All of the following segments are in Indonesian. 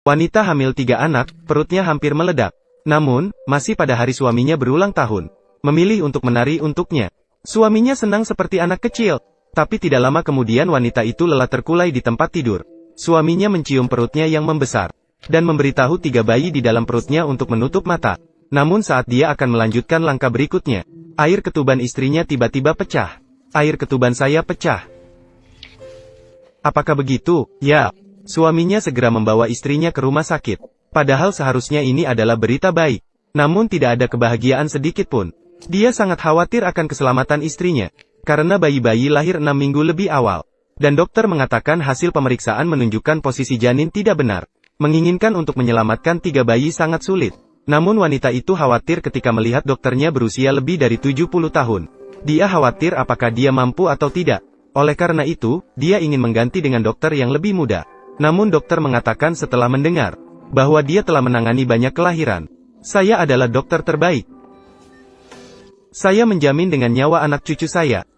Wanita hamil 3 anak, perutnya hampir meledak. Namun, masih pada hari suaminya berulang tahun, memilih untuk menari untuknya. Suaminya senang seperti anak kecil. Tapi tidak lama kemudian wanita itu lelah terkulai di tempat tidur. Suaminya mencium perutnya yang membesar, dan memberitahu 3 bayi di dalam perutnya untuk menutup mata. Namun saat dia akan melanjutkan langkah berikutnya, air ketuban istrinya tiba-tiba pecah. Air ketuban saya pecah. Apakah begitu? Ya. Suaminya segera membawa istrinya ke rumah sakit. Padahal seharusnya ini adalah berita baik. Namun tidak ada kebahagiaan sedikit pun. Dia sangat khawatir akan keselamatan istrinya. Karena bayi-bayi lahir 6 minggu lebih awal. Dan dokter mengatakan hasil pemeriksaan menunjukkan posisi janin tidak benar. Menginginkan untuk menyelamatkan 3 bayi sangat sulit. Namun wanita itu khawatir ketika melihat dokternya berusia lebih dari 70 tahun. Dia khawatir apakah dia mampu atau tidak. Oleh karena itu, dia ingin mengganti dengan dokter yang lebih muda. Namun dokter mengatakan setelah mendengar bahwa dia telah menangani banyak kelahiran. Saya adalah dokter terbaik. Saya menjamin dengan nyawa anak cucu saya.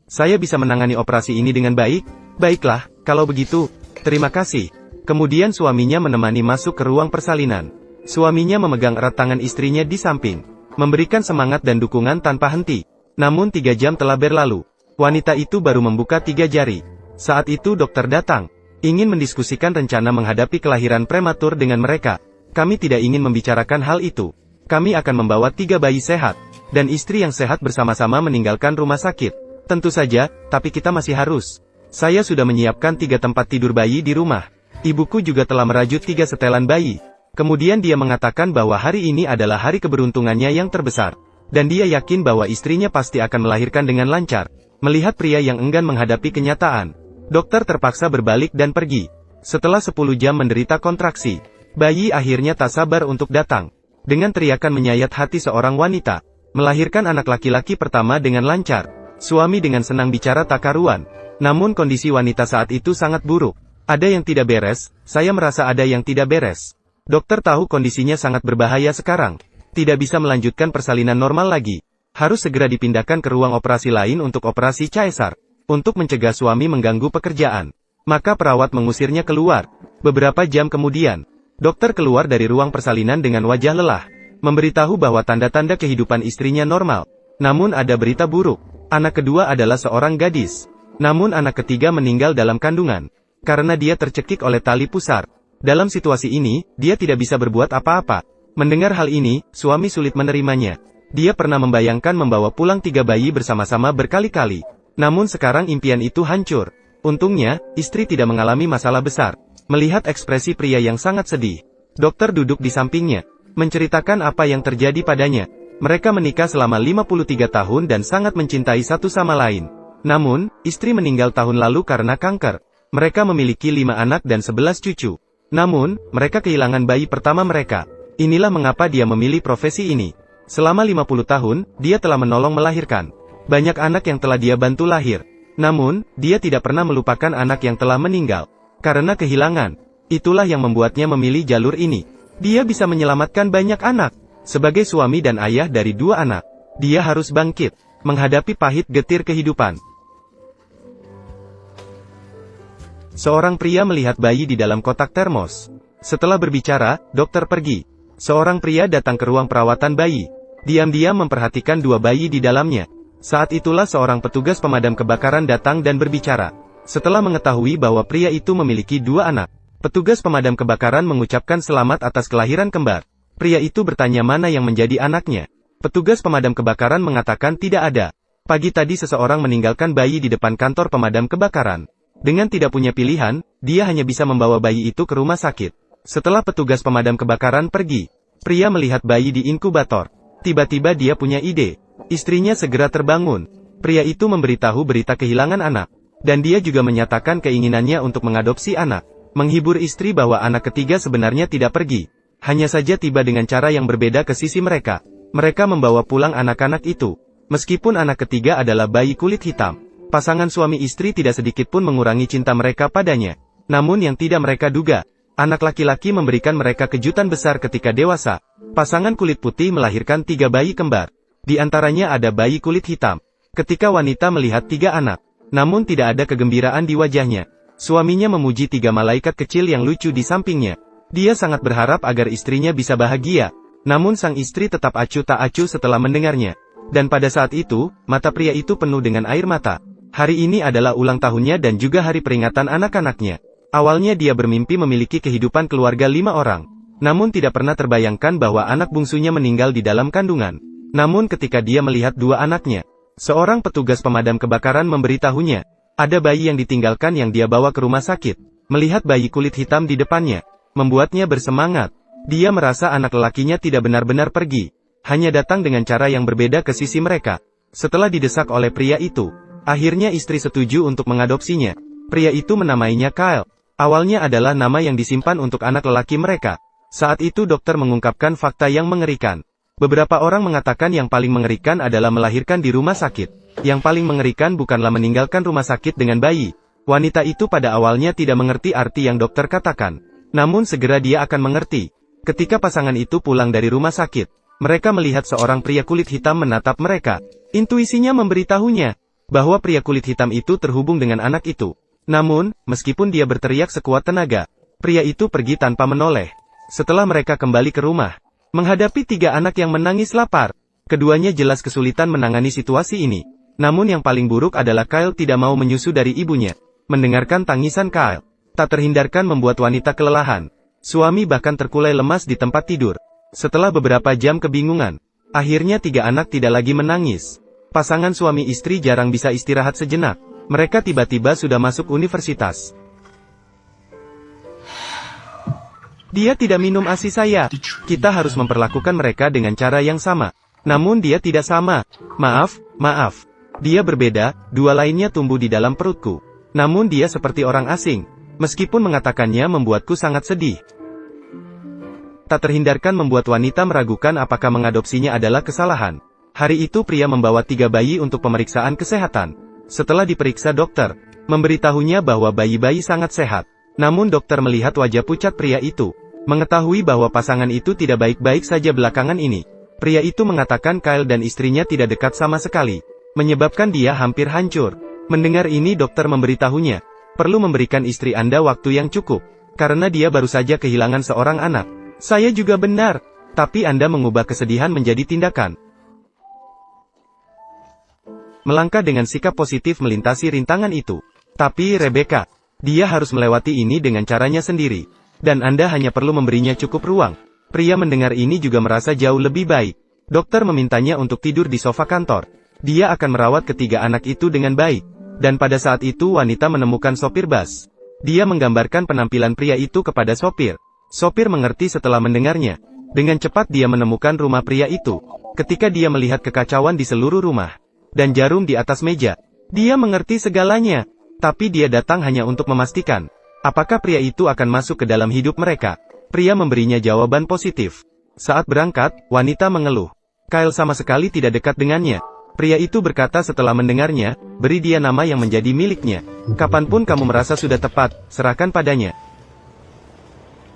Saya bisa menangani operasi ini dengan baik. Baiklah, kalau begitu, terima kasih. Kemudian suaminya menemani masuk ke ruang persalinan. Suaminya memegang erat tangan istrinya di samping, memberikan semangat dan dukungan tanpa henti. Namun 3 jam telah berlalu. Wanita itu baru membuka 3 jari. Saat itu dokter datang, ingin mendiskusikan rencana menghadapi kelahiran prematur dengan mereka. Kami tidak ingin membicarakan hal itu. Kami akan membawa 3 bayi sehat, dan istri yang sehat bersama-sama meninggalkan rumah sakit. Tentu saja, tapi kita masih harus. Saya sudah menyiapkan 3 tempat tidur bayi di rumah. Ibuku juga telah merajut 3 setelan bayi. Kemudian dia mengatakan bahwa hari ini adalah hari keberuntungannya yang terbesar. Dan dia yakin bahwa istrinya pasti akan melahirkan dengan lancar. Melihat pria yang enggan menghadapi kenyataan, dokter terpaksa berbalik dan pergi. Setelah 10 jam menderita kontraksi, bayi akhirnya tak sabar untuk datang. Dengan teriakan menyayat hati seorang wanita, melahirkan anak laki-laki pertama dengan lancar. Suami dengan senang bicara tak karuan. Namun kondisi wanita saat itu sangat buruk. Ada yang tidak beres, saya merasa ada yang tidak beres. Dokter tahu kondisinya sangat berbahaya sekarang. Tidak bisa melanjutkan persalinan normal lagi. Harus segera dipindahkan ke ruang operasi lain untuk operasi caesar. Untuk mencegah suami mengganggu pekerjaan. Maka perawat mengusirnya keluar. Beberapa jam kemudian, dokter keluar dari ruang persalinan dengan wajah lelah. Memberitahu bahwa tanda-tanda kehidupan istrinya normal. Namun ada berita buruk. Anak kedua adalah seorang gadis. Namun anak ketiga meninggal dalam kandungan. Karena dia tercekik oleh tali pusar. Dalam situasi ini, dia tidak bisa berbuat apa-apa. Mendengar hal ini, suami sulit menerimanya. Dia pernah membayangkan membawa pulang 3 bayi bersama-sama berkali-kali. Namun sekarang impian itu hancur. Untungnya, istri tidak mengalami masalah besar. Melihat ekspresi pria yang sangat sedih, dokter duduk di sampingnya, menceritakan apa yang terjadi padanya. Mereka menikah selama 53 tahun dan sangat mencintai satu sama lain. Namun, istri meninggal tahun lalu karena kanker. Mereka memiliki 5 anak dan 11 cucu. Namun, mereka kehilangan bayi pertama mereka. Inilah mengapa dia memilih profesi ini. Selama 50 tahun, dia telah menolong melahirkan banyak anak yang telah dia bantu lahir. Namun, dia tidak pernah melupakan anak yang telah meninggal. Karena kehilangan, itulah yang membuatnya memilih jalur ini. Dia bisa menyelamatkan banyak anak. Sebagai suami dan ayah dari 2 anak, dia harus bangkit, menghadapi pahit getir kehidupan. Seorang pria melihat bayi di dalam kotak termos. Setelah berbicara, dokter pergi. Seorang pria datang ke ruang perawatan bayi. Diam-diam memperhatikan 2 bayi di dalamnya. Saat itulah seorang petugas pemadam kebakaran datang dan berbicara. Setelah mengetahui bahwa pria itu memiliki 2 anak, petugas pemadam kebakaran mengucapkan selamat atas kelahiran kembar. Pria itu bertanya mana yang menjadi anaknya. Petugas pemadam kebakaran mengatakan tidak ada. Pagi tadi seseorang meninggalkan bayi di depan kantor pemadam kebakaran. Dengan tidak punya pilihan, dia hanya bisa membawa bayi itu ke rumah sakit. Setelah petugas pemadam kebakaran pergi, pria melihat bayi di inkubator. Tiba-tiba dia punya ide. Istrinya segera terbangun. Pria itu memberitahu berita kehilangan anak. Dan dia juga menyatakan keinginannya untuk mengadopsi anak. Menghibur istri bahwa anak ketiga sebenarnya tidak pergi. Hanya saja tiba dengan cara yang berbeda ke sisi mereka. Mereka membawa pulang anak-anak itu. Meskipun anak ketiga adalah bayi kulit hitam. Pasangan suami istri tidak sedikit pun mengurangi cinta mereka padanya. Namun yang tidak mereka duga, anak laki-laki memberikan mereka kejutan besar ketika dewasa. Pasangan kulit putih melahirkan 3 bayi kembar. Di antaranya ada bayi kulit hitam. Ketika wanita melihat 3 anak, namun tidak ada kegembiraan di wajahnya. Suaminya memuji 3 malaikat kecil yang lucu di sampingnya. Dia sangat berharap agar istrinya bisa bahagia. Namun sang istri tetap acuh tak acuh setelah mendengarnya. Dan pada saat itu, mata pria itu penuh dengan air mata. Hari ini adalah ulang tahunnya dan juga hari peringatan anak-anaknya. Awalnya dia bermimpi memiliki kehidupan keluarga 5 orang. Namun tidak pernah terbayangkan bahwa anak bungsunya meninggal di dalam kandungan. Namun ketika dia melihat 2 anaknya, seorang petugas pemadam kebakaran memberitahunya, ada bayi yang ditinggalkan yang dia bawa ke rumah sakit. Melihat bayi kulit hitam di depannya, membuatnya bersemangat. Dia merasa anak lelakinya tidak benar-benar pergi, hanya datang dengan cara yang berbeda ke sisi mereka. Setelah didesak oleh pria itu, akhirnya istri setuju untuk mengadopsinya. Pria itu menamainya Kyle. Awalnya adalah nama yang disimpan untuk anak lelaki mereka. Saat itu dokter mengungkapkan fakta yang mengerikan. Beberapa orang mengatakan yang paling mengerikan adalah melahirkan di rumah sakit. Yang paling mengerikan bukanlah meninggalkan rumah sakit dengan bayi. Wanita itu pada awalnya tidak mengerti arti yang dokter katakan. Namun segera dia akan mengerti. Ketika pasangan itu pulang dari rumah sakit, mereka melihat seorang pria kulit hitam menatap mereka. Intuisinya memberitahunya bahwa pria kulit hitam itu terhubung dengan anak itu. Namun, meskipun dia berteriak sekuat tenaga, pria itu pergi tanpa menoleh. Setelah mereka kembali ke rumah, menghadapi 3 anak yang menangis lapar, keduanya jelas kesulitan menangani situasi ini. Namun yang paling buruk adalah Kyle tidak mau menyusu dari ibunya. Mendengarkan tangisan Kyle, tak terhindarkan membuat wanita kelelahan. Suami bahkan terkulai lemas di tempat tidur. Setelah beberapa jam kebingungan, akhirnya 3 anak tidak lagi menangis. Pasangan suami istri jarang bisa istirahat sejenak. Mereka tiba-tiba sudah masuk universitas. Dia tidak minum ASI saya. Kita harus memperlakukan mereka dengan cara yang sama. Namun dia tidak sama. Maaf. Dia berbeda, 2 lainnya tumbuh di dalam perutku. Namun dia seperti orang asing. Meskipun mengatakannya membuatku sangat sedih. Tak terhindarkan membuat wanita meragukan apakah mengadopsinya adalah kesalahan. Hari itu pria membawa 3 bayi untuk pemeriksaan kesehatan. Setelah diperiksa dokter, memberitahunya bahwa bayi-bayi sangat sehat. Namun dokter melihat wajah pucat pria itu. Mengetahui bahwa pasangan itu tidak baik-baik saja belakangan ini. Pria itu mengatakan Kyle dan istrinya tidak dekat sama sekali. Menyebabkan dia hampir hancur. Mendengar ini dokter memberitahunya, perlu memberikan istri Anda waktu yang cukup. Karena dia baru saja kehilangan seorang anak. Saya juga benar, tapi Anda mengubah kesedihan menjadi tindakan. Melangkah dengan sikap positif melintasi rintangan itu. Tapi Rebecca, dia harus melewati ini dengan caranya sendiri. Dan Anda hanya perlu memberinya cukup ruang. Pria mendengar ini juga merasa jauh lebih baik. Dokter memintanya untuk tidur di sofa kantor. Dia akan merawat ketiga anak itu dengan baik. Dan pada saat itu wanita menemukan sopir bus. Dia menggambarkan penampilan pria itu kepada sopir. Sopir mengerti setelah mendengarnya. Dengan cepat dia menemukan rumah pria itu. Ketika dia melihat kekacauan di seluruh rumah, dan jarum di atas meja, dia mengerti segalanya. Tapi dia datang hanya untuk memastikan, apakah pria itu akan masuk ke dalam hidup mereka. Pria memberinya jawaban positif. Saat berangkat, wanita mengeluh. Kyle sama sekali tidak dekat dengannya. Pria itu berkata setelah mendengarnya, beri dia nama yang menjadi miliknya. Kapanpun kamu merasa sudah tepat, serahkan padanya.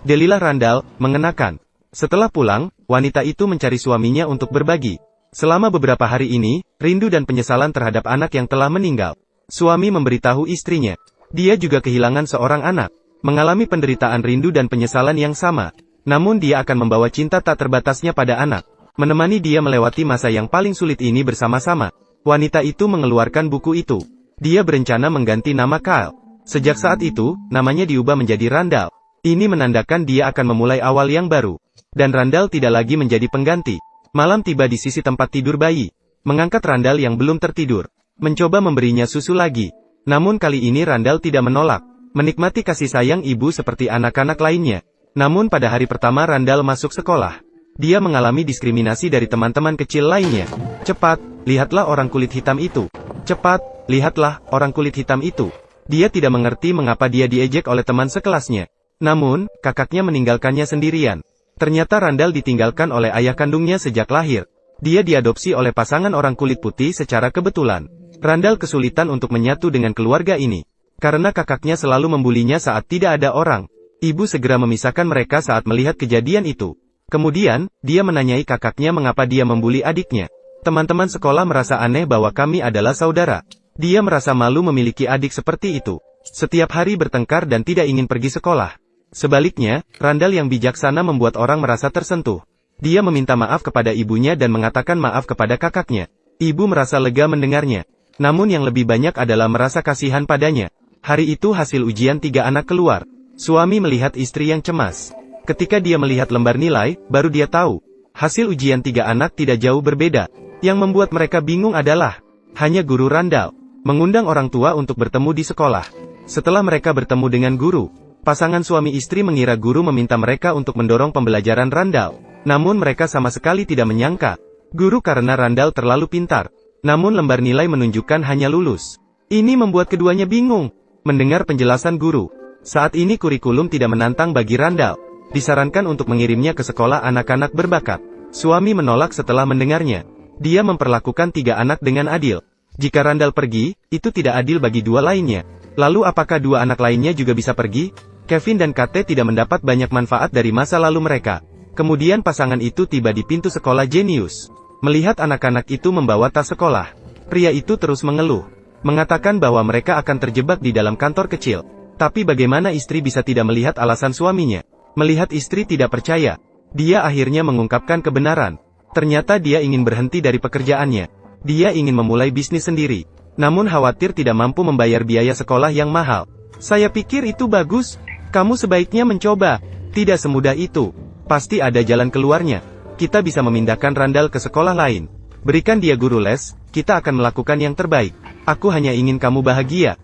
Delilah Randall, mengenakan. Setelah pulang, wanita itu mencari suaminya untuk berbagi. Selama beberapa hari ini, rindu dan penyesalan terhadap anak yang telah meninggal. Suami memberitahu istrinya, dia juga kehilangan seorang anak, mengalami penderitaan rindu dan penyesalan yang sama. Namun dia akan membawa cinta tak terbatasnya pada anak, menemani dia melewati masa yang paling sulit ini bersama-sama. Wanita itu mengeluarkan buku itu. Dia berencana mengganti nama Kyle. Sejak saat itu, namanya diubah menjadi Randall. Ini menandakan dia akan memulai awal yang baru. Dan Randall tidak lagi menjadi pengganti. Malam tiba di sisi tempat tidur bayi. Mengangkat Randall yang belum tertidur. Mencoba memberinya susu lagi. Namun kali ini Randall tidak menolak. Menikmati kasih sayang ibu seperti anak-anak lainnya. Namun pada hari pertama Randall masuk sekolah, dia mengalami diskriminasi dari teman-teman kecil lainnya. Cepat, lihatlah orang kulit hitam itu. Cepat, lihatlah orang kulit hitam itu. Dia tidak mengerti mengapa dia diejek oleh teman sekelasnya. Namun, kakaknya meninggalkannya sendirian. Ternyata Randall ditinggalkan oleh ayah kandungnya sejak lahir. Dia diadopsi oleh pasangan orang kulit putih secara kebetulan. Randall kesulitan untuk menyatu dengan keluarga ini. Karena kakaknya selalu membulinya saat tidak ada orang. Ibu segera memisahkan mereka saat melihat kejadian itu. Kemudian, dia menanyai kakaknya mengapa dia membuli adiknya. Teman-teman sekolah merasa aneh bahwa kami adalah saudara. Dia merasa malu memiliki adik seperti itu. Setiap hari bertengkar dan tidak ingin pergi sekolah. Sebaliknya, Randall yang bijaksana membuat orang merasa tersentuh. Dia meminta maaf kepada ibunya dan mengatakan maaf kepada kakaknya. Ibu merasa lega mendengarnya. Namun yang lebih banyak adalah merasa kasihan padanya. Hari itu hasil ujian 3 anak keluar. Suami melihat istri yang cemas. Ketika dia melihat lembar nilai, baru dia tahu. Hasil ujian 3 anak tidak jauh berbeda. Yang membuat mereka bingung adalah, hanya guru Randall mengundang orang tua untuk bertemu di sekolah. Setelah mereka bertemu dengan guru, pasangan suami istri mengira guru meminta mereka untuk mendorong pembelajaran Randall. Namun mereka sama sekali tidak menyangka guru karena Randall terlalu pintar. Namun lembar nilai menunjukkan hanya lulus. Ini membuat keduanya bingung. Mendengar penjelasan guru, saat ini kurikulum tidak menantang bagi Randall. Disarankan untuk mengirimnya ke sekolah anak-anak berbakat. Suami menolak setelah mendengarnya. Dia memperlakukan 3 anak dengan adil. Jika Randall pergi, itu tidak adil bagi 2 lainnya. Lalu apakah 2 anak lainnya juga bisa pergi? Kevin dan Kate tidak mendapat banyak manfaat dari masa lalu mereka. Kemudian pasangan itu tiba di pintu sekolah jenius. Melihat anak-anak itu membawa tas sekolah, pria itu terus mengeluh. Mengatakan bahwa mereka akan terjebak di dalam kantor kecil. Tapi bagaimana istri bisa tidak melihat alasan suaminya? Melihat istri tidak percaya, dia akhirnya mengungkapkan kebenaran. Ternyata dia ingin berhenti dari pekerjaannya. Dia ingin memulai bisnis sendiri. Namun khawatir tidak mampu membayar biaya sekolah yang mahal. Saya pikir itu bagus. Kamu sebaiknya mencoba. Tidak semudah itu. Pasti ada jalan keluarnya. Kita bisa memindahkan Randall ke sekolah lain. Berikan dia guru les, kita akan melakukan yang terbaik. Aku hanya ingin kamu bahagia.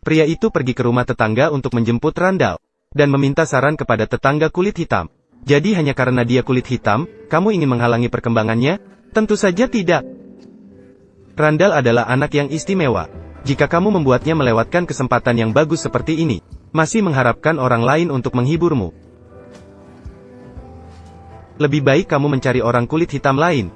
Pria itu pergi ke rumah tetangga untuk menjemput Randall. Dan meminta saran kepada tetangga kulit hitam. Jadi hanya karena dia kulit hitam, kamu ingin menghalangi perkembangannya? Tentu saja tidak. Randall adalah anak yang istimewa. Jika kamu membuatnya melewatkan kesempatan yang bagus seperti ini, masih mengharapkan orang lain untuk menghiburmu. Lebih baik kamu mencari orang kulit hitam lain.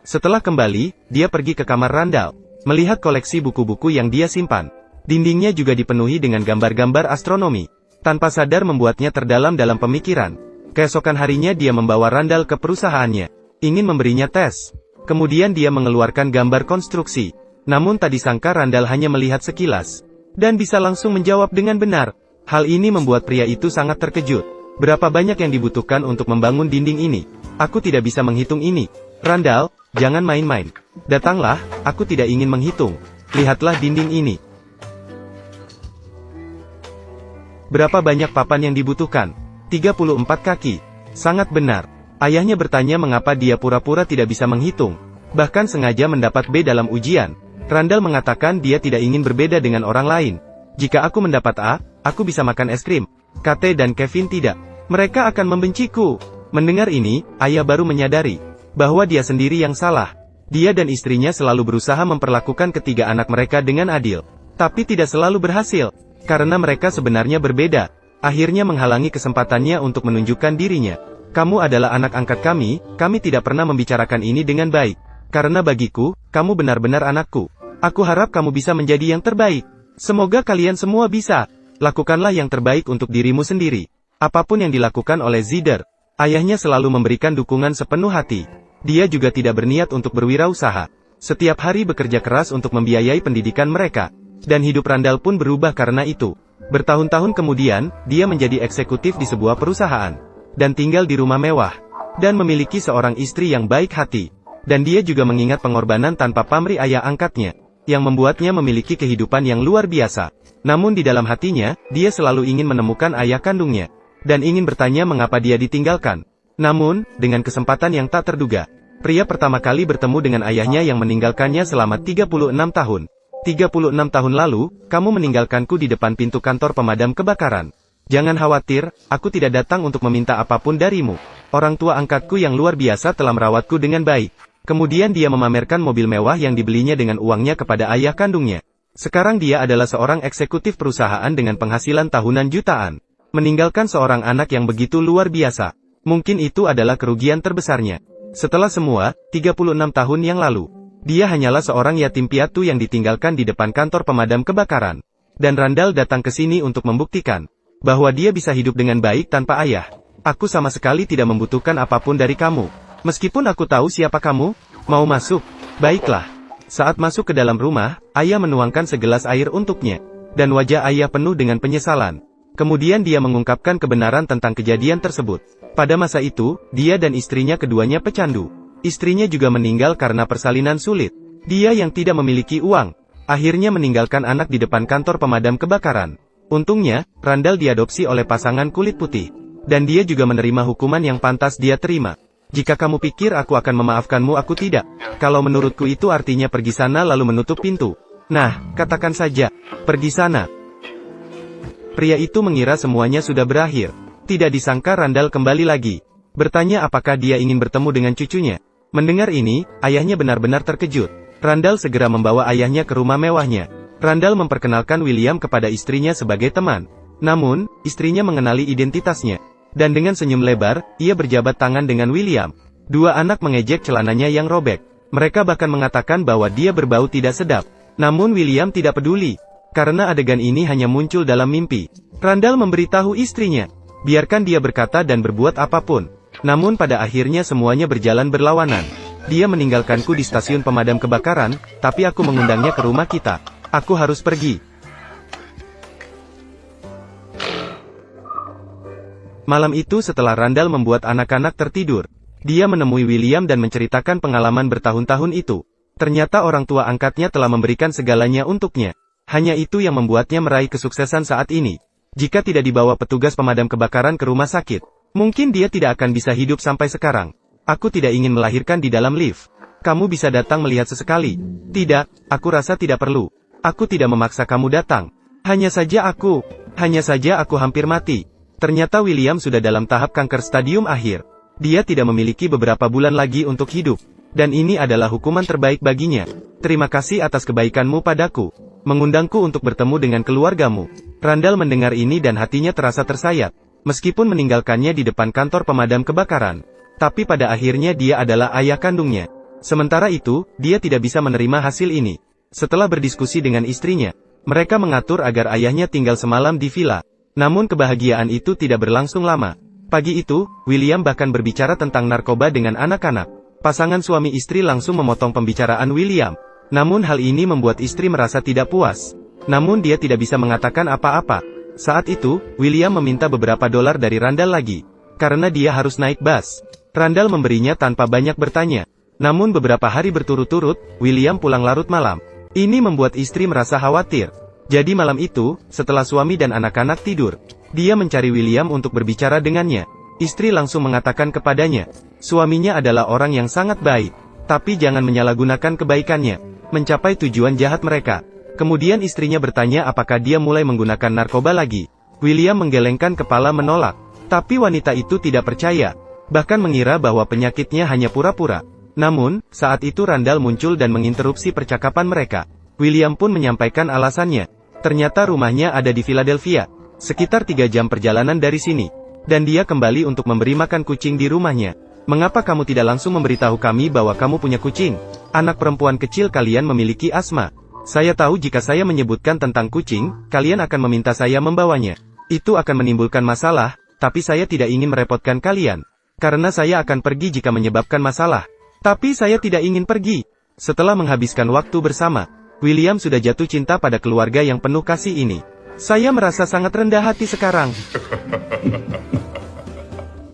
Setelah kembali, dia pergi ke kamar Randall, melihat koleksi buku-buku yang dia simpan. Dindingnya juga dipenuhi dengan gambar-gambar astronomi. Tanpa sadar membuatnya terdalam dalam pemikiran. Keesokan harinya dia membawa Randall ke perusahaannya. Ingin memberinya tes. Kemudian dia mengeluarkan gambar konstruksi. Namun tak disangka Randall hanya melihat sekilas. Dan bisa langsung menjawab dengan benar. Hal ini membuat pria itu sangat terkejut. Berapa banyak yang dibutuhkan untuk membangun dinding ini? Aku tidak bisa menghitung ini. Randall, jangan main-main. Datanglah, aku tidak ingin menghitung. Lihatlah dinding ini. Berapa banyak papan yang dibutuhkan? 34 kaki. Sangat benar. Ayahnya bertanya mengapa dia pura-pura tidak bisa menghitung. Bahkan sengaja mendapat B dalam ujian. Randall mengatakan dia tidak ingin berbeda dengan orang lain. Jika aku mendapat A, aku bisa makan es krim. Kate dan Kevin tidak. Mereka akan membenciku. Mendengar ini, ayah baru menyadari bahwa dia sendiri yang salah. Dia dan istrinya selalu berusaha memperlakukan ketiga anak mereka dengan adil. Tapi tidak selalu berhasil. Karena mereka sebenarnya berbeda, akhirnya menghalangi kesempatannya untuk menunjukkan dirinya. Kamu adalah anak angkat kami tidak pernah membicarakan ini dengan baik. Karena bagiku, kamu benar-benar anakku. Aku harap kamu bisa menjadi yang terbaik. Semoga kalian semua bisa. Lakukanlah yang terbaik untuk dirimu sendiri. Apapun yang dilakukan oleh Zider, ayahnya selalu memberikan dukungan sepenuh hati. Dia juga tidak berniat untuk berwirausaha. Setiap hari bekerja keras untuk membiayai pendidikan mereka. Dan hidup Randall pun berubah karena itu. Bertahun-tahun kemudian, dia menjadi eksekutif di sebuah perusahaan. Dan tinggal di rumah mewah. Dan memiliki seorang istri yang baik hati. Dan dia juga mengingat pengorbanan tanpa pamrih ayah angkatnya. Yang membuatnya memiliki kehidupan yang luar biasa. Namun di dalam hatinya, dia selalu ingin menemukan ayah kandungnya. Dan ingin bertanya mengapa dia ditinggalkan. Namun, dengan kesempatan yang tak terduga, pria pertama kali bertemu dengan ayahnya yang meninggalkannya selama 36 tahun. 36 tahun lalu, kamu meninggalkanku di depan pintu kantor pemadam kebakaran. Jangan khawatir, aku tidak datang untuk meminta apapun darimu. Orang tua angkatku yang luar biasa telah merawatku dengan baik. Kemudian dia memamerkan mobil mewah yang dibelinya dengan uangnya kepada ayah kandungnya. Sekarang dia adalah seorang eksekutif perusahaan dengan penghasilan tahunan jutaan. Meninggalkan seorang anak yang begitu luar biasa. Mungkin itu adalah kerugian terbesarnya. Setelah semua, 36 tahun yang lalu. Dia hanyalah seorang yatim piatu yang ditinggalkan di depan kantor pemadam kebakaran. Dan Randall datang ke sini untuk membuktikan bahwa dia bisa hidup dengan baik tanpa ayah. Aku sama sekali tidak membutuhkan apapun dari kamu. Meskipun aku tahu siapa kamu, mau masuk? Baiklah. Saat masuk ke dalam rumah, ayah menuangkan segelas air untuknya. Dan wajah ayah penuh dengan penyesalan. Kemudian dia mengungkapkan kebenaran tentang kejadian tersebut. Pada masa itu, dia dan istrinya keduanya pecandu. Istrinya juga meninggal karena persalinan sulit. Dia yang tidak memiliki uang, akhirnya meninggalkan anak di depan kantor pemadam kebakaran. Untungnya, Randall diadopsi oleh pasangan kulit putih. Dan dia juga menerima hukuman yang pantas dia terima. Jika kamu pikir aku akan memaafkanmu, aku tidak. Kalau menurutku itu artinya pergi sana lalu menutup pintu. Nah, katakan saja, pergi sana. Pria itu mengira semuanya sudah berakhir. Tidak disangka Randall kembali lagi. Bertanya apakah dia ingin bertemu dengan cucunya. Mendengar ini, ayahnya benar-benar terkejut. Randall segera membawa ayahnya ke rumah mewahnya. Randall memperkenalkan William kepada istrinya sebagai teman. Namun, istrinya mengenali identitasnya. Dan dengan senyum lebar, ia berjabat tangan dengan William. Dua anak mengejek celananya yang robek. Mereka bahkan mengatakan bahwa dia berbau tidak sedap. Namun William tidak peduli. Karena adegan ini hanya muncul dalam mimpi. Randall memberitahu istrinya, biarkan dia berkata dan berbuat apapun. Namun pada akhirnya semuanya berjalan berlawanan. Dia meninggalkanku di stasiun pemadam kebakaran, tapi aku mengundangnya ke rumah kita. Aku harus pergi. Malam itu setelah Randall membuat anak-anak tertidur, dia menemui William dan menceritakan pengalaman bertahun-tahun itu. Ternyata orang tua angkatnya telah memberikan segalanya untuknya. Hanya itu yang membuatnya meraih kesuksesan saat ini. Jika tidak dibawa petugas pemadam kebakaran ke rumah sakit, mungkin dia tidak akan bisa hidup sampai sekarang. Aku tidak ingin melahirkan di dalam lift. Kamu bisa datang melihat sesekali. Tidak, aku rasa tidak perlu. Aku tidak memaksa kamu datang. Hanya saja aku hampir mati. Ternyata William sudah dalam tahap kanker stadium akhir. Dia tidak memiliki beberapa bulan lagi untuk hidup. Dan ini adalah hukuman terbaik baginya. Terima kasih atas kebaikanmu padaku. Mengundangku untuk bertemu dengan keluargamu. Randall mendengar ini dan hatinya terasa tersayat. Meskipun meninggalkannya di depan kantor pemadam kebakaran. Tapi pada akhirnya dia adalah ayah kandungnya. Sementara itu, dia tidak bisa menerima hasil ini. Setelah berdiskusi dengan istrinya, mereka mengatur agar ayahnya tinggal semalam di villa. Namun kebahagiaan itu tidak berlangsung lama. Pagi itu, William bahkan berbicara tentang narkoba dengan anak-anak. Pasangan suami istri langsung memotong pembicaraan William. Namun hal ini membuat istri merasa tidak puas. Namun dia tidak bisa mengatakan apa-apa. Saat itu, William meminta beberapa dolar dari Randall lagi. Karena dia harus naik bus. Randall memberinya tanpa banyak bertanya. Namun beberapa hari berturut-turut, William pulang larut malam. Ini membuat istri merasa khawatir. Jadi malam itu, setelah suami dan anak-anak tidur, dia mencari William untuk berbicara dengannya. Istri langsung mengatakan kepadanya, suaminya adalah orang yang sangat baik. Tapi jangan menyalahgunakan kebaikannya, mencapai tujuan jahat mereka. Kemudian istrinya bertanya apakah dia mulai menggunakan narkoba lagi. William menggelengkan kepala menolak. Tapi wanita itu tidak percaya. Bahkan mengira bahwa penyakitnya hanya pura-pura. Namun, saat itu Randall muncul dan menginterupsi percakapan mereka. William pun menyampaikan alasannya. Ternyata rumahnya ada di Philadelphia, sekitar 3 jam perjalanan dari sini. Dan dia kembali untuk memberi makan kucing di rumahnya. Mengapa kamu tidak langsung memberitahu kami bahwa kamu punya kucing? Anak perempuan kecil kalian memiliki asma. Saya tahu jika saya menyebutkan tentang kucing, kalian akan meminta saya membawanya. Itu akan menimbulkan masalah, tapi saya tidak ingin merepotkan kalian. Karena saya akan pergi jika menyebabkan masalah. Tapi saya tidak ingin pergi. Setelah menghabiskan waktu bersama, William sudah jatuh cinta pada keluarga yang penuh kasih ini. Saya merasa sangat rendah hati sekarang.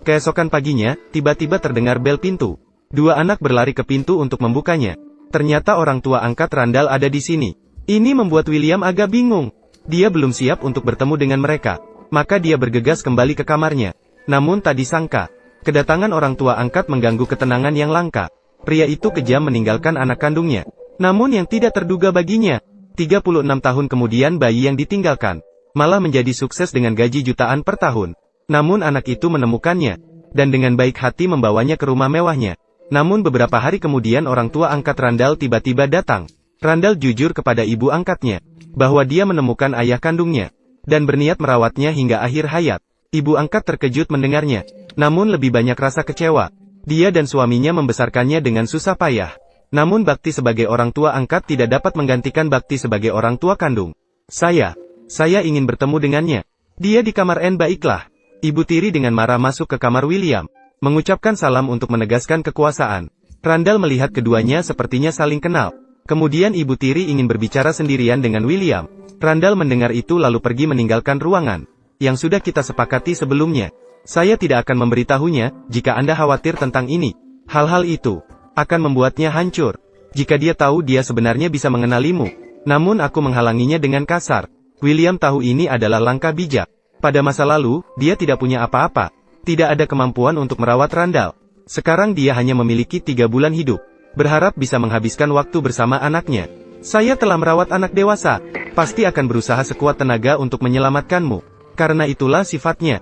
Keesokan paginya, tiba-tiba terdengar bel pintu. Dua anak berlari ke pintu untuk membukanya. Ternyata orang tua angkat Randall ada di sini. Ini membuat William agak bingung. Dia belum siap untuk bertemu dengan mereka. Maka dia bergegas kembali ke kamarnya. Namun tak disangka, kedatangan orang tua angkat mengganggu ketenangan yang langka. Pria itu kejam meninggalkan anak kandungnya. Namun yang tidak terduga baginya, 36 tahun kemudian bayi yang ditinggalkan, malah menjadi sukses dengan gaji jutaan per tahun. Namun anak itu menemukannya, dan dengan baik hati membawanya ke rumah mewahnya. Namun beberapa hari kemudian orang tua angkat Randall tiba-tiba datang. Randall jujur kepada ibu angkatnya, bahwa dia menemukan ayah kandungnya, dan berniat merawatnya hingga akhir hayat. Ibu angkat terkejut mendengarnya, namun lebih banyak rasa kecewa. Dia dan suaminya membesarkannya dengan susah payah. Namun bakti sebagai orang tua angkat tidak dapat menggantikan bakti sebagai orang tua kandung. Saya ingin bertemu dengannya. Dia di kamar N. Baiklah. Ibu tiri dengan marah masuk ke kamar William, mengucapkan salam untuk menegaskan kekuasaan. Randall melihat keduanya sepertinya saling kenal. Kemudian ibu tiri ingin berbicara sendirian dengan William. Randall mendengar itu lalu pergi meninggalkan ruangan. Yang sudah kita sepakati sebelumnya. Saya tidak akan memberitahunya, jika Anda khawatir tentang ini. Hal-hal itu akan membuatnya hancur. Jika dia tahu dia sebenarnya bisa mengenalimu. Namun aku menghalanginya dengan kasar. William tahu ini adalah langkah bijak. Pada masa lalu, dia tidak punya apa-apa. Tidak ada kemampuan untuk merawat Randall. Sekarang dia hanya memiliki 3 bulan hidup. Berharap bisa menghabiskan waktu bersama anaknya. Saya telah merawat anak dewasa. Pasti akan berusaha sekuat tenaga untuk menyelamatkanmu. Karena itulah sifatnya.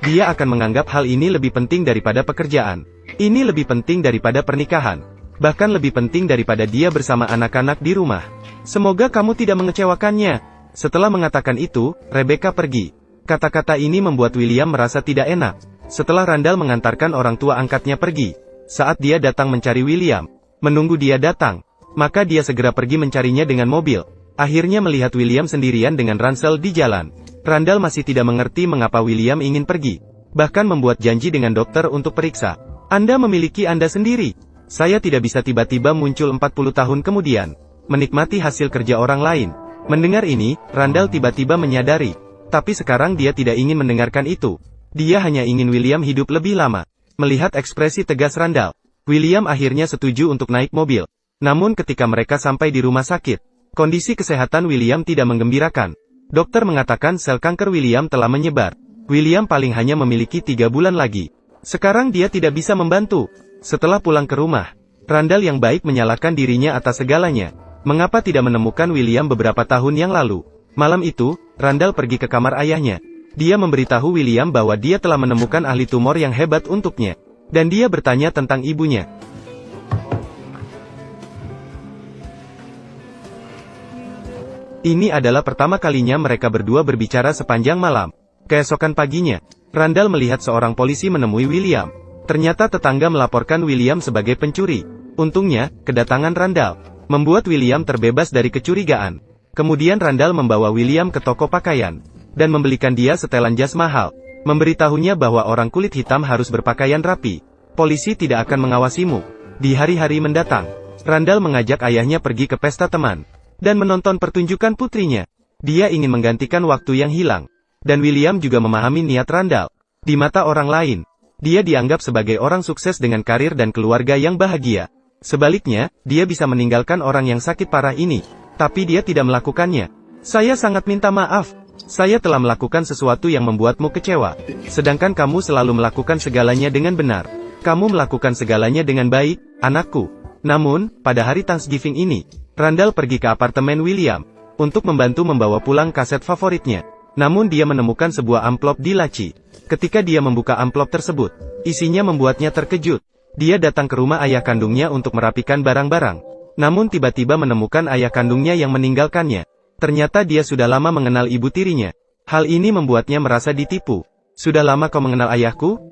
Dia akan menganggap hal ini lebih penting daripada pekerjaan. Ini lebih penting daripada pernikahan. Bahkan lebih penting daripada dia bersama anak-anak di rumah. Semoga kamu tidak mengecewakannya. Setelah mengatakan itu, Rebecca pergi. Kata-kata ini membuat William merasa tidak enak. Setelah Randall mengantarkan orang tua angkatnya pergi. Saat dia datang mencari William, menunggu dia datang, maka dia segera pergi mencarinya dengan mobil. Akhirnya melihat William sendirian dengan ransel di jalan. Randall masih tidak mengerti mengapa William ingin pergi. Bahkan membuat janji dengan dokter untuk periksa. Anda memiliki Anda sendiri. Saya tidak bisa tiba-tiba muncul 40 tahun kemudian. Menikmati hasil kerja orang lain. Mendengar ini, Randall tiba-tiba menyadari. Tapi sekarang dia tidak ingin mendengarkan itu. Dia hanya ingin William hidup lebih lama. Melihat ekspresi tegas Randall, William akhirnya setuju untuk naik mobil. Namun ketika mereka sampai di rumah sakit, kondisi kesehatan William tidak menggembirakan. Dokter mengatakan sel kanker William telah menyebar. William paling hanya memiliki 3 bulan lagi. Sekarang dia tidak bisa membantu. Setelah pulang ke rumah, Randall yang baik menyalahkan dirinya atas segalanya. Mengapa tidak menemukan William beberapa tahun yang lalu? Malam itu, Randall pergi ke kamar ayahnya. Dia memberitahu William bahwa dia telah menemukan ahli tumor yang hebat untuknya. Dan dia bertanya tentang ibunya. Ini adalah pertama kalinya mereka berdua berbicara sepanjang malam. Keesokan paginya, Randall melihat seorang polisi menemui William. Ternyata tetangga melaporkan William sebagai pencuri. Untungnya, kedatangan Randall membuat William terbebas dari kecurigaan. Kemudian Randall membawa William ke toko pakaian. Dan membelikan dia setelan jas mahal. Memberitahunya bahwa orang kulit hitam harus berpakaian rapi. Polisi tidak akan mengawasimu. Di hari-hari mendatang, Randall mengajak ayahnya pergi ke pesta teman. Dan menonton pertunjukan putrinya. Dia ingin menggantikan waktu yang hilang. Dan William juga memahami niat Randall. Di mata orang lain, dia dianggap sebagai orang sukses dengan karir dan keluarga yang bahagia. Sebaliknya, dia bisa meninggalkan orang yang sakit parah ini. Tapi dia tidak melakukannya. Saya sangat minta maaf. Saya telah melakukan sesuatu yang membuatmu kecewa. Sedangkan kamu selalu melakukan segalanya dengan benar. Kamu melakukan segalanya dengan baik, anakku. Namun, pada hari Thanksgiving ini, Randall pergi ke apartemen William untuk membantu membawa pulang kaset favoritnya. Namun dia menemukan sebuah amplop di laci. Ketika dia membuka amplop tersebut, isinya membuatnya terkejut. Dia datang ke rumah ayah kandungnya untuk merapikan barang-barang. Namun tiba-tiba menemukan ayah kandungnya yang meninggalkannya. Ternyata dia sudah lama mengenal ibu tirinya. Hal ini membuatnya merasa ditipu. Sudah lama kau mengenal ayahku?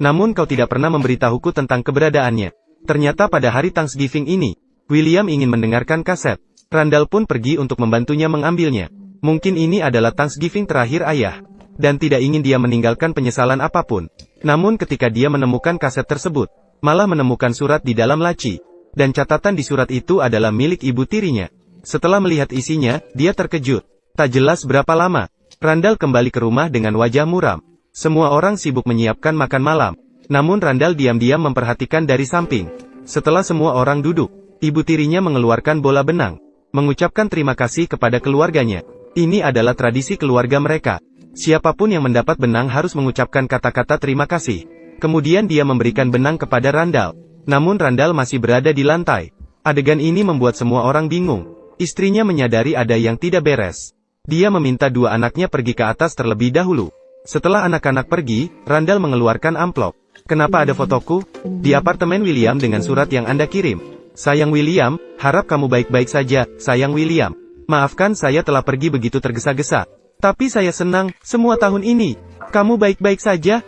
Namun kau tidak pernah memberitahuku tentang keberadaannya. Ternyata pada hari Thanksgiving ini, William ingin mendengarkan kaset. Randall pun pergi untuk membantunya mengambilnya. Mungkin ini adalah Thanksgiving terakhir ayah. Dan tidak ingin dia meninggalkan penyesalan apapun. Namun ketika dia menemukan kaset tersebut, malah menemukan surat di dalam laci. Dan catatan di surat itu adalah milik ibu tirinya. Setelah melihat isinya, dia terkejut. Tak jelas berapa lama, Randall kembali ke rumah dengan wajah muram. Semua orang sibuk menyiapkan makan malam. Namun Randall diam-diam memperhatikan dari samping. Setelah semua orang duduk, ibu tirinya mengeluarkan bola benang. Mengucapkan terima kasih kepada keluarganya. Ini adalah tradisi keluarga mereka. Siapapun yang mendapat benang harus mengucapkan kata-kata terima kasih. Kemudian dia memberikan benang kepada Randall. Namun Randall masih berada di lantai. Adegan ini membuat semua orang bingung. Istrinya menyadari ada yang tidak beres. Dia meminta dua anaknya pergi ke atas terlebih dahulu. Setelah anak-anak pergi, Randall mengeluarkan amplop. Kenapa ada fotoku? Di apartemen William dengan surat yang Anda kirim. Sayang William, harap kamu baik-baik saja, sayang William. Maafkan saya telah pergi begitu tergesa-gesa. Tapi saya senang, semua tahun ini. Kamu baik-baik saja?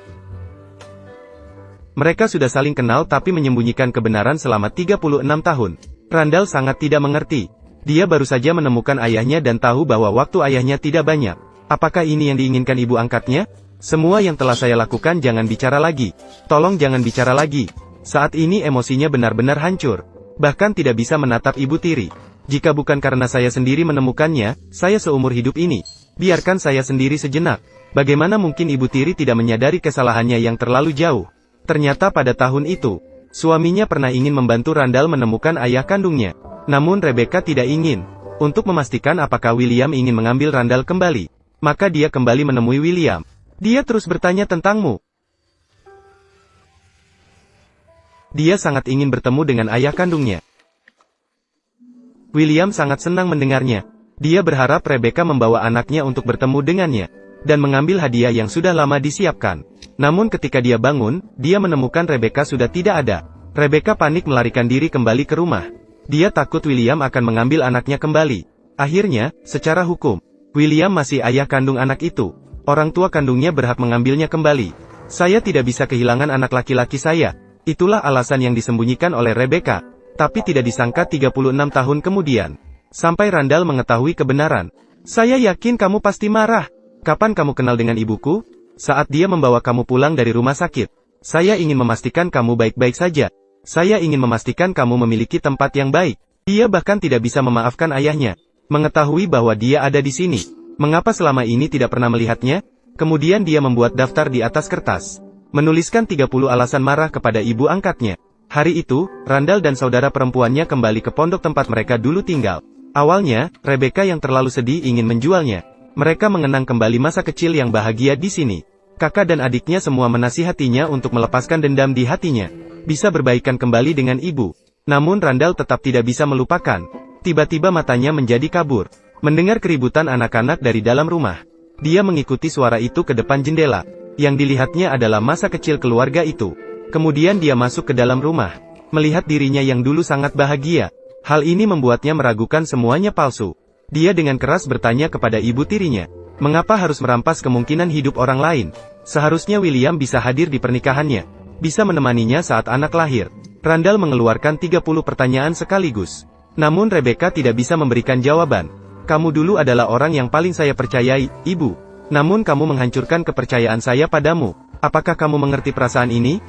Mereka sudah saling kenal tapi menyembunyikan kebenaran selama 36 tahun. Randall sangat tidak mengerti. Dia baru saja menemukan ayahnya dan tahu bahwa waktu ayahnya tidak banyak. Apakah ini yang diinginkan ibu angkatnya? Semua yang telah saya lakukan jangan bicara lagi. Tolong jangan bicara lagi. Saat ini emosinya benar-benar hancur. Bahkan tidak bisa menatap ibu tiri. Jika bukan karena saya sendiri menemukannya, saya seumur hidup ini. Biarkan saya sendiri sejenak. Bagaimana mungkin ibu tiri tidak menyadari kesalahannya yang terlalu jauh? Ternyata pada tahun itu, suaminya pernah ingin membantu Randall menemukan ayah kandungnya. Namun Rebecca tidak ingin. Untuk memastikan apakah William ingin mengambil Randall kembali, maka dia kembali menemui William. Dia terus bertanya tentangmu. Dia sangat ingin bertemu dengan ayah kandungnya. William sangat senang mendengarnya. Dia berharap Rebecca membawa anaknya untuk bertemu dengannya, dan mengambil hadiah yang sudah lama disiapkan. Namun ketika dia bangun, dia menemukan Rebecca sudah tidak ada. Rebecca panik melarikan diri kembali ke rumah. Dia takut William akan mengambil anaknya kembali. Akhirnya, secara hukum, William masih ayah kandung anak itu. Orang tua kandungnya berhak mengambilnya kembali. Saya tidak bisa kehilangan anak laki-laki saya. Itulah alasan yang disembunyikan oleh Rebecca. Tapi tidak disangka 36 tahun kemudian, sampai Randall mengetahui kebenaran. Saya yakin kamu pasti marah. Kapan kamu kenal dengan ibuku? Saat dia membawa kamu pulang dari rumah sakit. Saya ingin memastikan kamu baik-baik saja. Saya ingin memastikan kamu memiliki tempat yang baik. Dia bahkan tidak bisa memaafkan ayahnya. Mengetahui bahwa dia ada di sini. Mengapa selama ini tidak pernah melihatnya? Kemudian dia membuat daftar di atas kertas. Menuliskan 30 alasan marah kepada ibu angkatnya. Hari itu, Randall dan saudara perempuannya kembali ke pondok tempat mereka dulu tinggal. Awalnya, Rebecca yang terlalu sedih ingin menjualnya. Mereka mengenang kembali masa kecil yang bahagia di sini. Kakak dan adiknya semua menasihatinya untuk melepaskan dendam di hatinya. Bisa berbaikan kembali dengan ibu. Namun Randall tetap tidak bisa melupakan. Tiba-tiba matanya menjadi kabur. Mendengar keributan anak-anak dari dalam rumah. Dia mengikuti suara itu ke depan jendela. Yang dilihatnya adalah masa kecil keluarga itu. Kemudian dia masuk ke dalam rumah. Melihat dirinya yang dulu sangat bahagia. Hal ini membuatnya meragukan semuanya palsu. Dia dengan keras bertanya kepada ibu tirinya. Mengapa harus merampas kemungkinan hidup orang lain? Seharusnya William bisa hadir di pernikahannya. Bisa menemaninya saat anak lahir. Randall mengeluarkan 30 pertanyaan sekaligus. Namun Rebecca tidak bisa memberikan jawaban. Kamu dulu adalah orang yang paling saya percayai, ibu. Namun kamu menghancurkan kepercayaan saya padamu. Apakah kamu mengerti perasaan ini?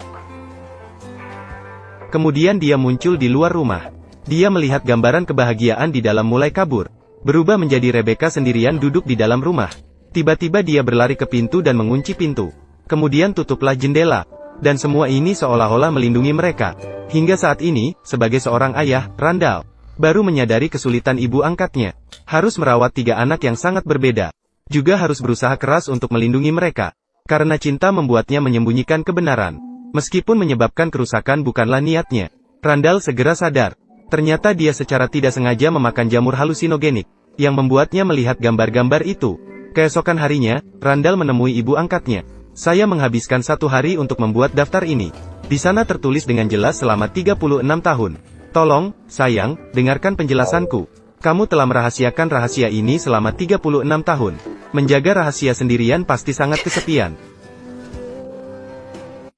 Kemudian dia muncul di luar rumah. Dia melihat gambaran kebahagiaan di dalam mulai kabur. Berubah menjadi Rebecca sendirian duduk di dalam rumah. Tiba-tiba dia berlari ke pintu dan mengunci pintu. Kemudian tutuplah jendela. Dan semua ini seolah-olah melindungi mereka. Hingga saat ini, sebagai seorang ayah, Randall baru menyadari kesulitan ibu angkatnya. Harus merawat 3 anak yang sangat berbeda. Juga harus berusaha keras untuk melindungi mereka. Karena cinta membuatnya menyembunyikan kebenaran. Meskipun menyebabkan kerusakan bukanlah niatnya. Randall segera sadar. Ternyata dia secara tidak sengaja memakan jamur halusinogenik, yang membuatnya melihat gambar-gambar itu. Keesokan harinya, Randall menemui ibu angkatnya. Saya menghabiskan 1 hari untuk membuat daftar ini. Di sana tertulis dengan jelas selama 36 tahun. Tolong, sayang, dengarkan penjelasanku. Kamu telah merahasiakan rahasia ini selama 36 tahun. Menjaga rahasia sendirian pasti sangat kesepian.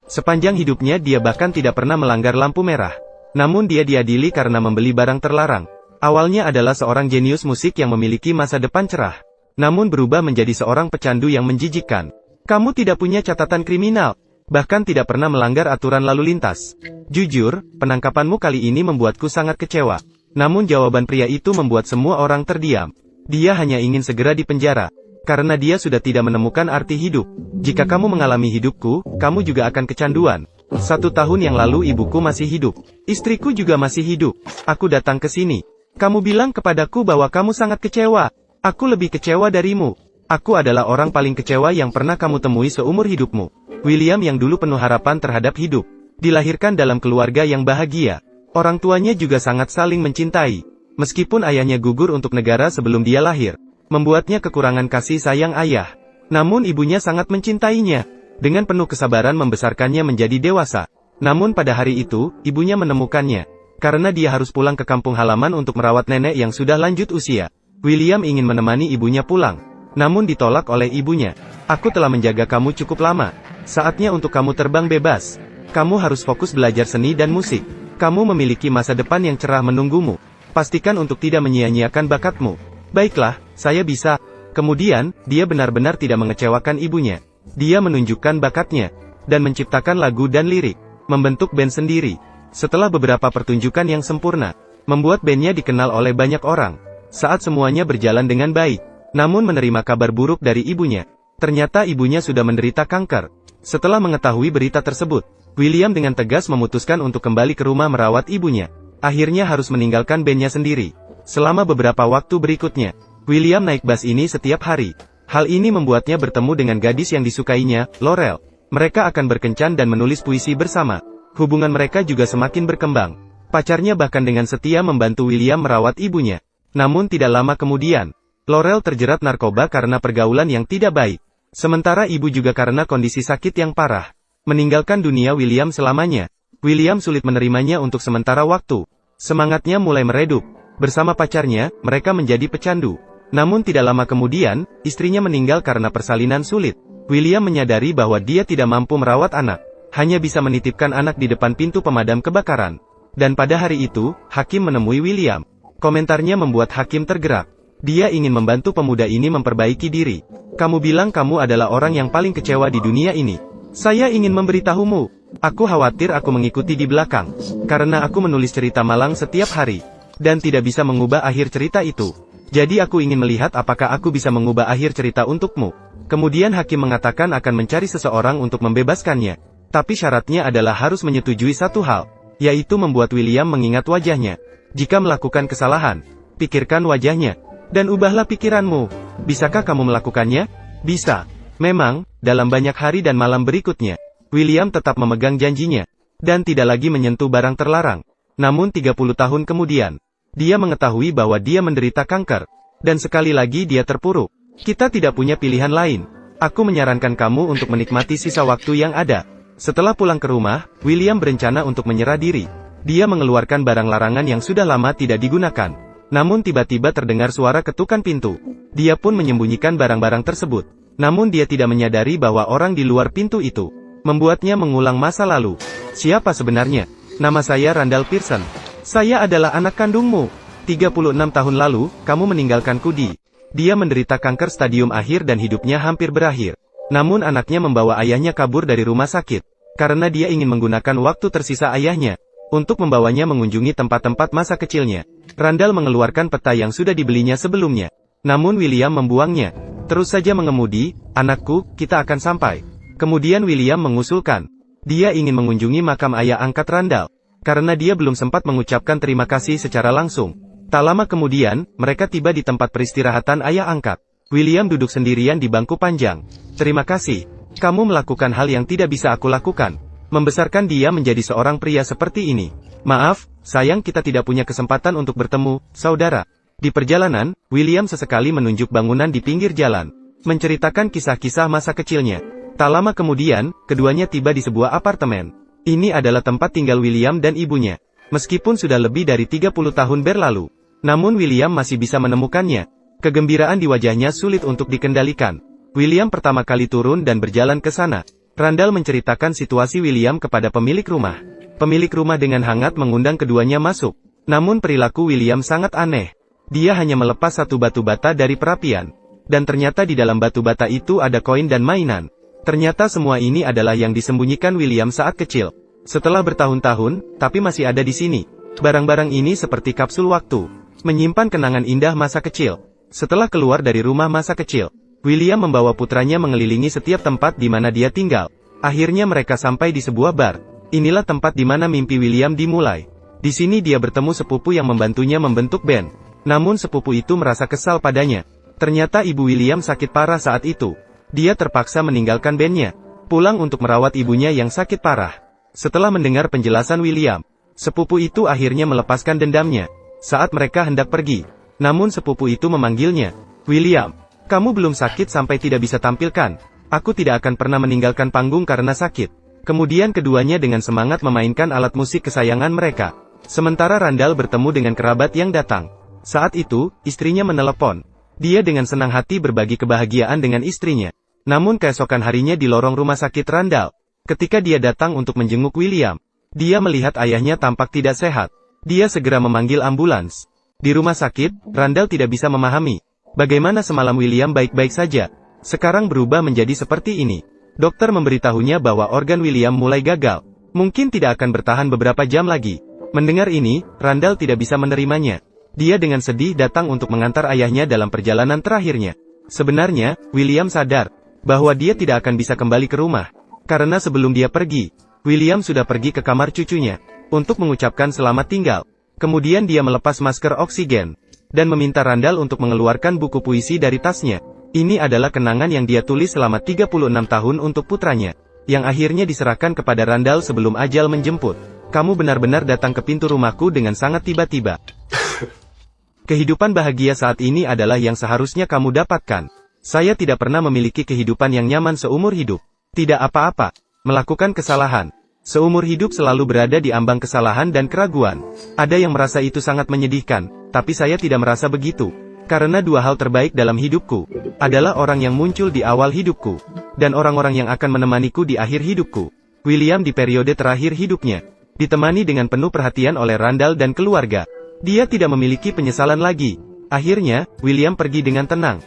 Sepanjang hidupnya dia bahkan tidak pernah melanggar lampu merah. Namun dia diadili karena membeli barang terlarang. Awalnya adalah seorang jenius musik yang memiliki masa depan cerah. Namun berubah menjadi seorang pecandu yang menjijikkan. Kamu tidak punya catatan kriminal. Bahkan tidak pernah melanggar aturan lalu lintas. Jujur, penangkapanmu kali ini membuatku sangat kecewa. Namun jawaban pria itu membuat semua orang terdiam. Dia hanya ingin segera dipenjara. Karena dia sudah tidak menemukan arti hidup. Jika kamu mengalami hidupku, kamu juga akan kecanduan. 1 tahun yang lalu ibuku masih hidup. Istriku juga masih hidup. Aku datang ke sini. Kamu bilang kepadaku bahwa kamu sangat kecewa. Aku lebih kecewa darimu. Aku adalah orang paling kecewa yang pernah kamu temui seumur hidupmu. William yang dulu penuh harapan terhadap hidup. Dilahirkan dalam keluarga yang bahagia. Orang tuanya juga sangat saling mencintai. Meskipun ayahnya gugur untuk negara sebelum dia lahir. Membuatnya kekurangan kasih sayang ayah. Namun ibunya sangat mencintainya. Dengan penuh kesabaran membesarkannya menjadi dewasa. Namun pada hari itu, ibunya menemukannya. Karena dia harus pulang ke kampung halaman untuk merawat nenek yang sudah lanjut usia. William ingin menemani ibunya pulang. Namun ditolak oleh ibunya. Aku telah menjaga kamu cukup lama. Saatnya untuk kamu terbang bebas. Kamu harus fokus belajar seni dan musik. Kamu memiliki masa depan yang cerah menunggumu. Pastikan untuk tidak menyia-nyiakan bakatmu. Baiklah, saya bisa. Kemudian, dia benar-benar tidak mengecewakan ibunya. Dia menunjukkan bakatnya, dan menciptakan lagu dan lirik. membentuk band sendiri. Setelah beberapa pertunjukan yang sempurna, membuat bandnya dikenal oleh banyak orang. Saat semuanya berjalan dengan baik, namun menerima kabar buruk dari ibunya. Ternyata ibunya sudah menderita kanker. Setelah mengetahui berita tersebut, William dengan tegas memutuskan untuk kembali ke rumah merawat ibunya. Akhirnya harus meninggalkan bandnya sendiri. Selama beberapa waktu berikutnya, William naik bus ini setiap hari. Hal ini membuatnya bertemu dengan gadis yang disukainya, Laurel. Mereka akan berkencan dan menulis puisi bersama. Hubungan mereka juga semakin berkembang. Pacarnya bahkan dengan setia membantu William merawat ibunya. Namun tidak lama kemudian, Laurel terjerat narkoba karena pergaulan yang tidak baik. Sementara ibu juga karena kondisi sakit yang parah. Meninggalkan dunia William selamanya. William sulit menerimanya untuk sementara waktu. Semangatnya mulai meredup. Bersama pacarnya, mereka menjadi pecandu. Namun tidak lama kemudian, istrinya meninggal karena persalinan sulit. William menyadari bahwa dia tidak mampu merawat anak. Hanya bisa menitipkan anak di depan pintu pemadam kebakaran. Dan pada hari itu, Hakim menemui William. Komentarnya membuat Hakim tergerak. Dia ingin membantu pemuda ini memperbaiki diri. Kamu bilang kamu adalah orang yang paling kecewa di dunia ini. Saya ingin memberitahumu. Aku khawatir aku mengikuti di belakang. Karena aku menulis cerita malang setiap hari. Dan tidak bisa mengubah akhir cerita itu. Jadi aku ingin melihat apakah aku bisa mengubah akhir cerita untukmu. Kemudian Hakim mengatakan akan mencari seseorang untuk membebaskannya. Tapi syaratnya adalah harus menyetujui satu hal, yaitu membuat William mengingat wajahnya. Jika melakukan kesalahan, pikirkan wajahnya, dan ubahlah pikiranmu. Bisakah kamu melakukannya? Bisa. Memang, dalam banyak hari dan malam berikutnya, William tetap memegang janjinya, dan tidak lagi menyentuh barang terlarang. Namun 30 tahun kemudian, dia mengetahui bahwa dia menderita kanker, dan sekali lagi dia terpuruk. Kita tidak punya pilihan lain. Aku menyarankan kamu untuk menikmati sisa waktu yang ada. Setelah pulang ke rumah, William berencana untuk menyerah diri. Dia mengeluarkan barang larangan yang sudah lama tidak digunakan. Namun tiba-tiba terdengar suara ketukan pintu. Dia pun menyembunyikan barang-barang tersebut. Namun dia tidak menyadari bahwa orang di luar pintu itu membuatnya mengulang masa lalu. Siapa sebenarnya? Nama saya Randall Pearson. Saya adalah anak kandungmu. 36 tahun lalu, kamu meninggalkan Kudi. Dia menderita kanker stadium akhir dan hidupnya hampir berakhir. Namun anaknya membawa ayahnya kabur dari rumah sakit. Karena dia ingin menggunakan waktu tersisa ayahnya untuk membawanya mengunjungi tempat-tempat masa kecilnya. Randall mengeluarkan peta yang sudah dibelinya sebelumnya. Namun William membuangnya. Terus saja mengemudi, anakku, kita akan sampai. Kemudian William mengusulkan. Dia ingin mengunjungi makam ayah angkat Randall. Karena dia belum sempat mengucapkan terima kasih secara langsung. Tak lama kemudian, mereka tiba di tempat peristirahatan ayah angkat. William duduk sendirian di bangku panjang. Terima kasih. Kamu melakukan hal yang tidak bisa aku lakukan. Membesarkan dia menjadi seorang pria seperti ini. Maaf, sayang kita tidak punya kesempatan untuk bertemu, saudara. Di perjalanan, William sesekali menunjuk bangunan di pinggir jalan. Menceritakan kisah-kisah masa kecilnya. Tak lama kemudian, keduanya tiba di sebuah apartemen. Ini adalah tempat tinggal William dan ibunya. Meskipun sudah lebih dari 30 tahun berlalu. Namun William masih bisa menemukannya. Kegembiraan di wajahnya sulit untuk dikendalikan. William pertama kali turun dan berjalan ke sana. Randall menceritakan situasi William kepada pemilik rumah. Pemilik rumah dengan hangat mengundang keduanya masuk. Namun perilaku William sangat aneh. Dia hanya melepas satu batu bata dari perapian. Dan ternyata di dalam batu bata itu ada koin dan mainan. Ternyata semua ini adalah yang disembunyikan William saat kecil. Setelah bertahun-tahun, tapi masih ada di sini. Barang-barang ini seperti kapsul waktu. Menyimpan kenangan indah masa kecil. Setelah keluar dari rumah masa kecil, William membawa putranya mengelilingi setiap tempat di mana dia tinggal. Akhirnya mereka sampai di sebuah bar. Inilah tempat di mana mimpi William dimulai. Di sini dia bertemu sepupu yang membantunya membentuk band. Namun sepupu itu merasa kesal padanya. Ternyata ibu William sakit parah saat itu. Dia terpaksa meninggalkan bandnya, pulang untuk merawat ibunya yang sakit parah. Setelah mendengar penjelasan William, sepupu itu akhirnya melepaskan dendamnya. Saat mereka hendak pergi, namun sepupu itu memanggilnya. William, kamu belum sakit sampai tidak bisa tampilkan. Aku tidak akan pernah meninggalkan panggung karena sakit. Kemudian keduanya dengan semangat memainkan alat musik kesayangan mereka. Sementara Randall bertemu dengan kerabat yang datang. Saat itu, istrinya menelepon. Dia dengan senang hati berbagi kebahagiaan dengan istrinya. Namun keesokan harinya di lorong rumah sakit Randall, ketika dia datang untuk menjenguk William, dia melihat ayahnya tampak tidak sehat. Dia segera memanggil ambulans. Di rumah sakit, Randall tidak bisa memahami bagaimana semalam William baik-baik saja, sekarang berubah menjadi seperti ini. Dokter memberitahunya bahwa organ William mulai gagal. Mungkin tidak akan bertahan beberapa jam lagi. Mendengar ini, Randall tidak bisa menerimanya. Dia dengan sedih datang untuk mengantar ayahnya dalam perjalanan terakhirnya. Sebenarnya, William sadar bahwa dia tidak akan bisa kembali ke rumah. Karena sebelum dia pergi, William sudah pergi ke kamar cucunya untuk mengucapkan selamat tinggal. Kemudian dia melepas masker oksigen dan meminta Randall untuk mengeluarkan buku puisi dari tasnya. Ini adalah kenangan yang dia tulis selama 36 tahun untuk putranya, yang akhirnya diserahkan kepada Randall sebelum ajal menjemput. Kamu benar-benar datang ke pintu rumahku dengan sangat tiba-tiba. Kehidupan bahagia saat ini adalah yang seharusnya kamu dapatkan. Saya tidak pernah memiliki kehidupan yang nyaman seumur hidup. Tidak apa-apa. Melakukan kesalahan. Seumur hidup selalu berada di ambang kesalahan dan keraguan. Ada yang merasa itu sangat menyedihkan, tapi saya tidak merasa begitu. Karena dua hal terbaik dalam hidupku adalah orang yang muncul di awal hidupku, dan orang-orang yang akan menemaniku di akhir hidupku. William di periode terakhir hidupnya ditemani dengan penuh perhatian oleh Randall dan keluarga. Dia tidak memiliki penyesalan lagi. Akhirnya, William pergi dengan tenang.